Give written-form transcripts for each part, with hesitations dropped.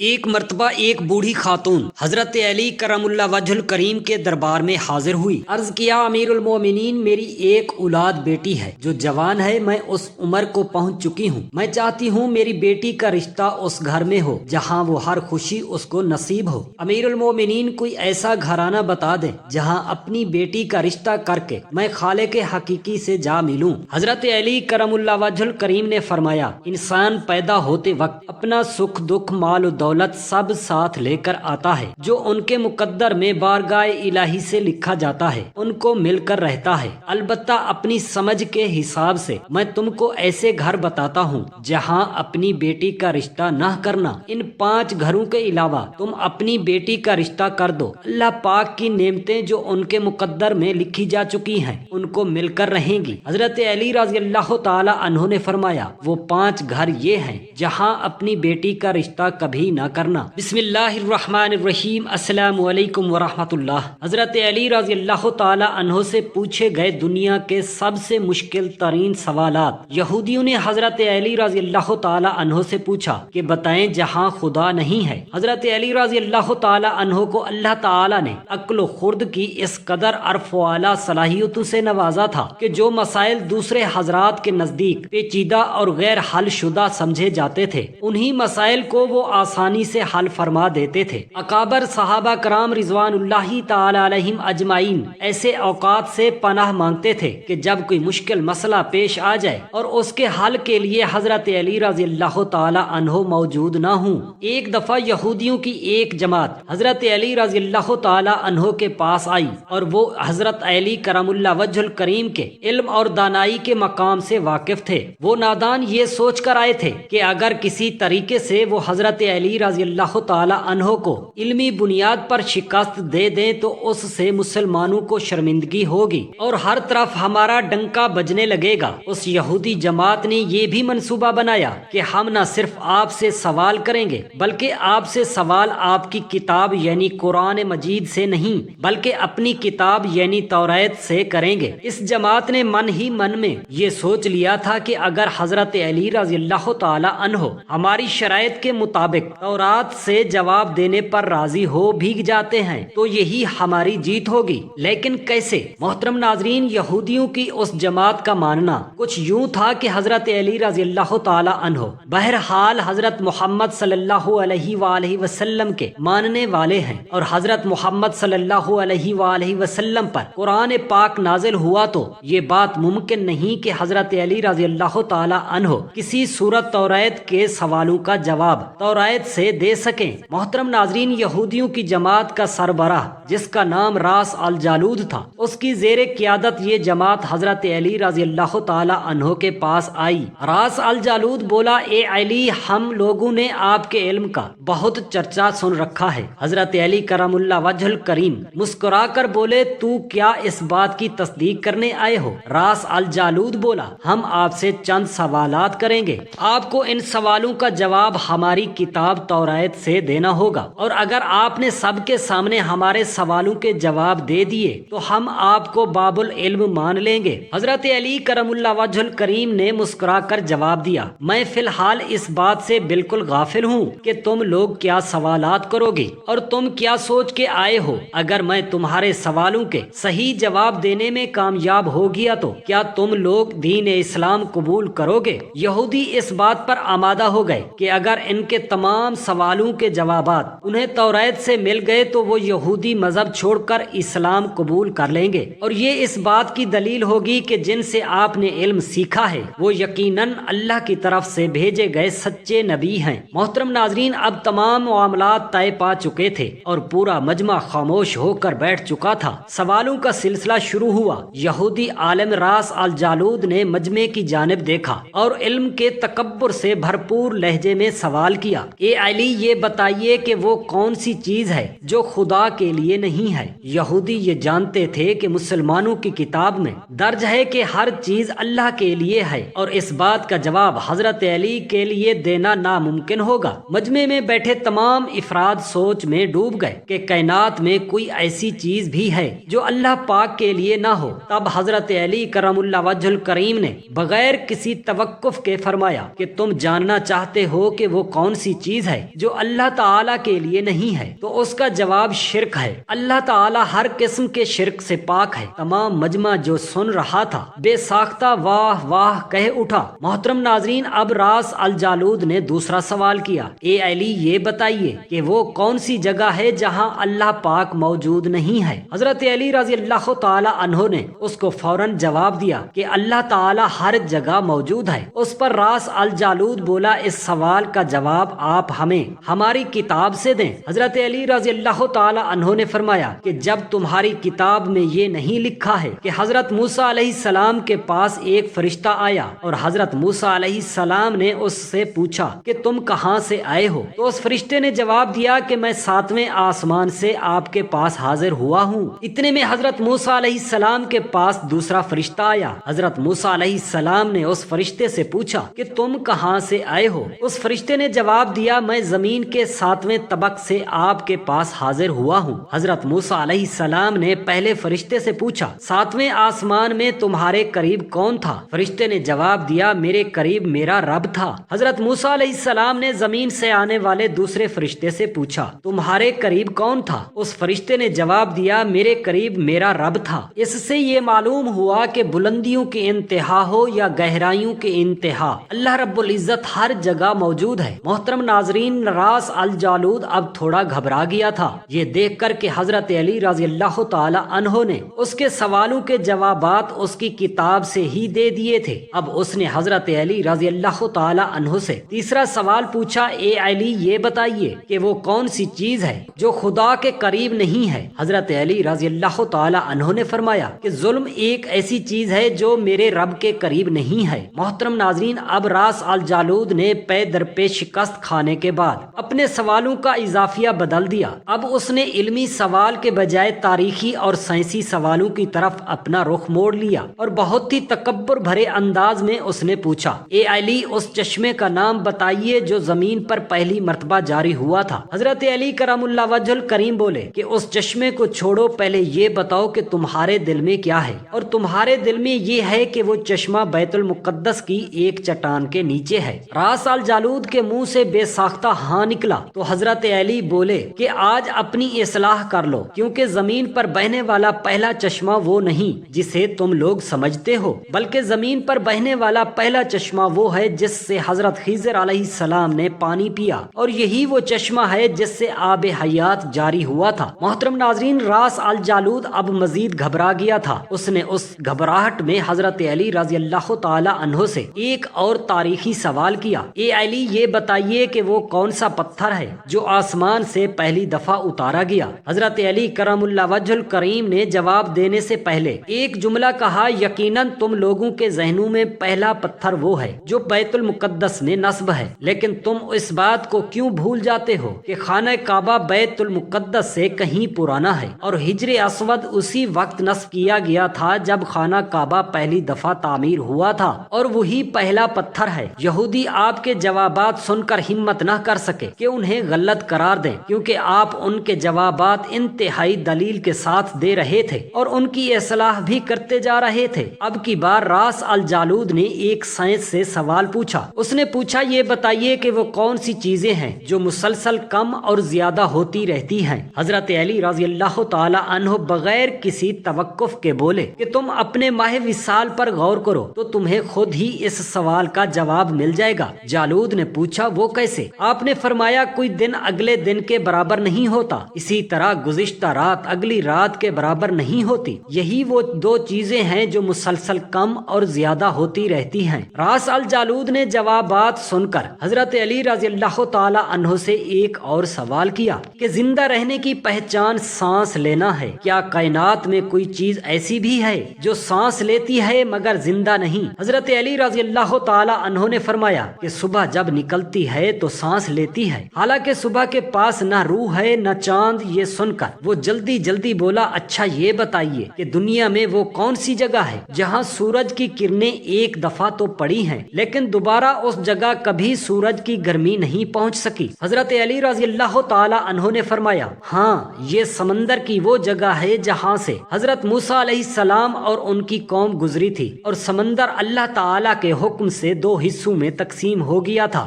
ایک مرتبہ ایک بوڑھی خاتون حضرت علی کرم اللہ وجہ کریم کے دربار میں حاضر ہوئی۔ عرض کیا، امیر المومنین، میری ایک اولاد بیٹی ہے جو جوان ہے، میں اس عمر کو پہنچ چکی ہوں۔ میں چاہتی ہوں میری بیٹی کا رشتہ اس گھر میں ہو جہاں وہ ہر خوشی اس کو نصیب ہو۔ امیر المومنین، کوئی ایسا گھرانہ بتا دیں جہاں اپنی بیٹی کا رشتہ کر کے میں خالق حقیقی سے جا ملوں۔ حضرت علی کرم اللہ وجہ کریم نے فرمایا، انسان پیدا ہوتے وقت اپنا سکھ دکھ مال و دولت سب ساتھ لے کر آتا ہے، جو ان کے مقدر میں بارگاہ الہی سے لکھا جاتا ہے ان کو مل کر رہتا ہے۔ البتہ اپنی سمجھ کے حساب سے میں تم کو ایسے گھر بتاتا ہوں جہاں اپنی بیٹی کا رشتہ نہ کرنا۔ ان 5 گھروں کے علاوہ تم اپنی بیٹی کا رشتہ کر دو، اللہ پاک کی نعمتیں جو ان کے مقدر میں لکھی جا چکی ہیں ان کو مل کر رہیں گی۔ حضرت علی رضی اللہ تعالی عنہ نے فرمایا، وہ 5 گھر یہ ہیں جہاں اپنی بیٹی کا رشتہ کبھی نہ کرنا۔ بسم اللہ الرحمن الرحیم۔ السلام علیکم ورحمۃ اللہ۔ حضرت علی رضی اللہ تعالی عنہ سے پوچھے گئے دنیا کے سب سے مشکل ترین سوالات۔ یہودیوں نے حضرت علی رضی اللہ تعالی عنہ سے پوچھا کہ بتائیں جہاں خدا نہیں ہے۔ حضرت علی رضی اللہ تعالی عنہ کو اللہ تعالی نے عقل و خرد کی اس قدر عرف و اعلیٰ صلاحیتوں سے نوازا تھا کہ جو مسائل دوسرے حضرات کے نزدیک پیچیدہ اور غیر حل شدہ سمجھے جاتے تھے، انہی مسائل کو وہ آسانی سے حل فرما دیتے تھے۔ اکابر صحابہ کرام رضوان اللہ تعالی علیہم اجمعین ایسے اوقات سے پناہ مانگتے تھے کہ جب کوئی مشکل مسئلہ پیش آ جائے اور اس کے حل کے لیے حضرت علی رضی اللہ تعالی عنہ موجود نہ ہوں۔ ایک دفعہ یہودیوں کی ایک جماعت حضرت علی رضی اللہ تعالی عنہ کے پاس آئی اور وہ حضرت علی کرم اللہ وجہ الکریم کے علم اور دانائی کے مقام سے واقف تھے۔ وہ نادان یہ سوچ کر آئے تھے کہ اگر کسی طریقے سے وہ حضرت علی رضی اللہ تعالی عنہ کو علمی بنیاد پر شکست دے دیں تو اس سے مسلمانوں کو شرمندگی ہوگی اور ہر طرف ہمارا ڈنکا بجنے لگے گا۔ اس یہودی جماعت نے یہ بھی منصوبہ بنایا کہ ہم نہ صرف آپ سے سوال کریں گے بلکہ آپ سے سوال آپ کی کتاب یعنی قرآن مجید سے نہیں بلکہ اپنی کتاب یعنی توریت سے کریں گے۔ اس جماعت نے من ہی من میں یہ سوچ لیا تھا کہ اگر حضرت علی رضی اللہ تعالی عنہ ہماری شرائط کے مطابق تورات سے جواب دینے پر راضی ہو بھی جاتے ہیں تو یہی ہماری جیت ہوگی۔ لیکن کیسے؟ محترم ناظرین، یہودیوں کی اس جماعت کا ماننا کچھ یوں تھا کہ حضرت علی رضی اللہ تعالی عنہ بہرحال حضرت محمد صلی اللہ علیہ وآلہ وسلم کے ماننے والے ہیں اور حضرت محمد صلی اللہ علیہ وآلہ وسلم پر قرآن پاک نازل ہوا تو یہ بات ممکن نہیں کہ حضرت علی رضی اللہ تعالی عنہ کسی سورت توریت کے سوالوں کا جواب توریت سے دے سکیں۔ محترم ناظرین، یہودیوں کی جماعت کا سربراہ جس کا نام راس الجالود تھا، اس کی زیر قیادت یہ جماعت حضرت علی رضی اللہ تعالی عنہ کے پاس آئی۔ راس الجالود بولا، اے علی، ہم لوگوں نے آپ کے علم کا بہت چرچا سن رکھا ہے۔ حضرت علی کرم اللہ وجہ الکریم مسکرا کر بولے، تو کیا اس بات کی تصدیق کرنے آئے ہو؟ راس الجالود بولا، ہم آپ سے چند سوالات کریں گے، آپ کو ان سوالوں کا جواب ہماری کتاب توریت سے دینا ہوگا، اور اگر آپ نے سب کے سامنے ہمارے سوالوں کے جواب دے دیے تو ہم آپ کو باب العلم مان لیں گے۔ حضرت علی کرم اللہ وجہ الکریم نے مسکرا کر جواب دیا، میں فی الحال اس بات سے بالکل غافل ہوں کہ تم لوگ کیا سوالات کرو گے اور تم کیا سوچ کے آئے ہو۔ اگر میں تمہارے سوالوں کے صحیح جواب دینے میں کامیاب ہو گیا تو کیا تم لوگ دین اسلام قبول کرو گے؟ یہودی اس بات پر آمادہ ہو گئے کہ اگر ان کے تمام سوالوں کے جوابات انہیں توریت سے مل گئے تو وہ یہودی مذہب چھوڑ کر اسلام قبول کر لیں گے، اور یہ اس بات کی دلیل ہوگی کہ جن سے آپ نے علم سیکھا ہے وہ یقیناً اللہ کی طرف سے بھیجے گئے سچے نبی ہیں۔ محترم ناظرین، اب تمام معاملات طے پا چکے تھے اور پورا مجمع خاموش ہو کر بیٹھ چکا تھا۔ سوالوں کا سلسلہ شروع ہوا۔ یہودی عالم راس الجالود نے مجمع کی جانب دیکھا اور علم کے تکبر سے بھرپور لہجے میں سوال کیا، اے علی، یہ بتائیے کہ وہ کون سی چیز ہے جو خدا کے لیے نہیں ہے؟ یہودی یہ جانتے تھے کہ مسلمانوں کی کتاب میں درج ہے کہ ہر چیز اللہ کے لیے ہے اور اس بات کا جواب حضرت علی کے لیے دینا ناممکن ہوگا۔ مجمع میں بیٹھے تمام افراد سوچ میں ڈوب گئے کہ کائنات میں کوئی ایسی چیز بھی ہے جو اللہ پاک کے لیے نہ ہو۔ تب حضرت علی کرم اللہ وجہ الکریم نے بغیر کسی توقف کے فرمایا کہ تم جاننا چاہتے ہو کہ وہ کون سی چیز ہے جو اللہ تعالیٰ کے لیے نہیں ہے تو اس کا جواب شرک ہے۔ اللہ تعالیٰ ہر قسم کے شرک سے پاک ہے۔ تمام مجمع جو سن رہا تھا بے ساختہ واہ واہ کہہ اٹھا۔ محترم ناظرین، اب راس الجالود نے دوسرا سوال کیا، اے علی یہ بتائیے کہ وہ کون سی جگہ ہے جہاں اللہ پاک موجود نہیں ہے؟ حضرت علی رضی اللہ تعالی عنہ نے اس کو فوراً جواب دیا کہ اللہ تعالی ہر جگہ موجود ہے۔ اس پر راس الجالود بولا، اس سوال کا جواب آپ ہمیں ہماری کتاب سے دیں۔ حضرت علی رضی اللہ تعالی عنہ نے فرمایا کہ جب تمہاری کتاب میں یہ نہیں لکھا ہے کہ حضرت موسیٰ علیہ السلام کے پاس ایک فرشتہ آیا اور حضرت موسیٰ علیہ السلام نے اس سے پوچھا کہ تم کہاں سے آئے ہو، تو اس فرشتے نے جواب دیا کہ میں 7ویں آسمان سے آپ کے پاس حاضر ہوا ہوں۔ اتنے میں حضرت موسیٰ علیہ السلام کے پاس دوسرا فرشتہ آیا۔ حضرت موسیٰ علیہ السلام نے اس فرشتے سے پوچھا کہ تم کہاں سے آئے ہو؟ اس فرشتے نے جواب دیا، میں زمین کے 7ویں طبق سے آپ کے پاس حاضر ہوا ہوں۔ حضرت موسیٰ علیہ السلام نے پہلے فرشتے سے پوچھا، 7ویں آسمان میں تمہارے قریب کون تھا؟ فرشتے نے جواب دیا، میرے قریب میرا رب تھا۔ حضرت موسیٰ علیہ السلام نے زمین سے آنے والے دوسرے فرشتے سے پوچھا، تمہارے قریب کون تھا؟ اس فرشتے نے جواب دیا، میرے قریب میرا رب تھا۔ اس سے یہ معلوم ہوا کہ بلندیوں کی انتہا ہو یا گہرائیوں کی انتہا، اللہ رب العزت ہر جگہ موجود ہے۔ محترم ناظرین، راس الجالود اب تھوڑا گھبرا گیا تھا یہ دیکھ کر کہ حضرت علی رضی اللہ تعالی عنہ نے اس کے سوالوں کے جوابات اس کی کتاب سے ہی دے دیے تھے۔ اب اس نے حضرت علی رضی اللہ تعالی عنہ سے تیسرا سوال پوچھا، اے علی یہ بتائیے کہ وہ کون سی چیز ہے جو خدا کے قریب نہیں ہے؟ حضرت علی رضی اللہ تعالی عنہ نے فرمایا کہ ظلم ایک ایسی چیز ہے جو میرے رب کے قریب نہیں ہے۔ محترم ناظرین، اب راس الجالود نے پے در پے شکست کھانے کے بعد اپنے سوالوں کا اضافیہ بدل دیا۔ اب اس نے علمی سوال کے بجائے تاریخی اور سائنسی سوالوں کی طرف اپنا رخ موڑ لیا اور بہت ہی تکبر بھرے انداز میں اس نے پوچھا، اے علی اس چشمے کا نام بتائیے جو زمین پر پہلی مرتبہ جاری ہوا تھا۔ حضرت علی کرم اللہ وجہ الکریم بولے کہ اس چشمے کو چھوڑو، پہلے یہ بتاؤ کہ تمہارے دل میں کیا ہے، اور تمہارے دل میں یہ ہے کہ وہ چشمہ بیت المقدس کی ایک چٹان کے نیچے ہے۔ راس الجالود کے منہ سے بے ساختہ ہاں نکلا تو حضرت علی بولے کہ آج اپنی اصلاح کر لو، کیونکہ زمین پر بہنے والا پہلا چشمہ وہ نہیں جسے تم لوگ سمجھتے ہو، بلکہ زمین پر بہنے والا پہلا چشمہ وہ ہے جس سے حضرت خضر علیہ السلام نے پانی پیا، اور یہی وہ چشمہ ہے جس سے آب حیات جاری ہوا تھا۔ محترم ناظرین، راس الجالود اب مزید گھبرا گیا تھا۔ اس نے اس گھبراہٹ میں حضرت علی رضی اللہ تعالی عنہ سے ایک اور تاریخی سوال کیا، اے علی یہ بتائیے کہ وہ کون سا پتھر ہے جو آسمان سے پہلی دفعہ اتارا گیا؟ حضرت علی کرم اللہ وجہ الکریم نے جواب دینے سے پہلے ایک جملہ کہا، یقیناً تم لوگوں کے ذہنوں میں پہلا پتھر وہ ہے جو بیت المقدس میں نصب ہے، لیکن تم اس بات کو کیوں بھول جاتے ہو کہ خانہ کعبہ بیت المقدس سے کہیں پرانا ہے، اور حجر اسود اسی وقت نصب کیا گیا تھا جب خانہ کعبہ پہلی دفعہ تعمیر ہوا تھا، اور وہی پہلا پتھر ہے۔ یہودی آپ کے جوابات سن کر ہمت نہ کر سکے کہ انہیں غلط قرار دیں، کیونکہ آپ ان کے جوابات انتہائی دلیل کے ساتھ دے رہے تھے اور ان کی اصلاح بھی کرتے جا رہے تھے۔ اب کی بار راس الجالود نے ایک سائنس سے سوال پوچھا۔ اس نے پوچھا، یہ بتائیے کہ وہ کون سی چیزیں ہیں جو مسلسل کم اور زیادہ ہوتی رہتی ہیں؟ حضرت علی رضی اللہ تعالی عنہ بغیر کسی توقف کے بولے کہ تم اپنے ماہ وصال پر غور کرو تو تمہیں خود ہی اس سوال کا جواب مل جائے گا۔ جالود نے پوچھا، وہ کیسے؟ آپ نے فرمایا، کوئی دن اگلے دن کے برابر نہیں ہوتا، اسی طرح گزشتہ رات اگلی رات کے برابر نہیں ہوتی۔ یہی وہ دو چیزیں ہیں جو مسلسل کم اور زیادہ ہوتی رہتی ہیں۔ راس الجالود نے جوابات سن کر حضرت علی رضی اللہ تعالی عنہ سے ایک اور سوال کیا کہ زندہ رہنے کی پہچان سانس لینا ہے، کیا کائنات میں کوئی چیز ایسی بھی ہے جو سانس لیتی ہے مگر زندہ نہیں؟ حضرت علی رضی اللہ تعالی عنہ نے فرمایا کہ صبح جب نکلتی ہے تو سانس لیتی ہے، حالانکہ صبح کے پاس نہ روح ہے نہ چاند۔ یہ سن کر وہ جلدی جلدی بولا، اچھا یہ بتائیے کہ دنیا میں وہ کون سی جگہ ہے جہاں سورج کی کرنیں ایک دفعہ تو پڑی ہیں لیکن دوبارہ اس جگہ کبھی سورج کی گرمی نہیں پہنچ سکی؟ حضرت علی رضی اللہ تعالی عنہ نے فرمایا، ہاں، یہ سمندر کی وہ جگہ ہے جہاں سے حضرت موسیٰ علیہ السلام اور ان کی قوم گزری تھی، اور سمندر اللہ تعالی کے حکم سے دو حصوں میں تقسیم ہو گیا تھا۔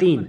3,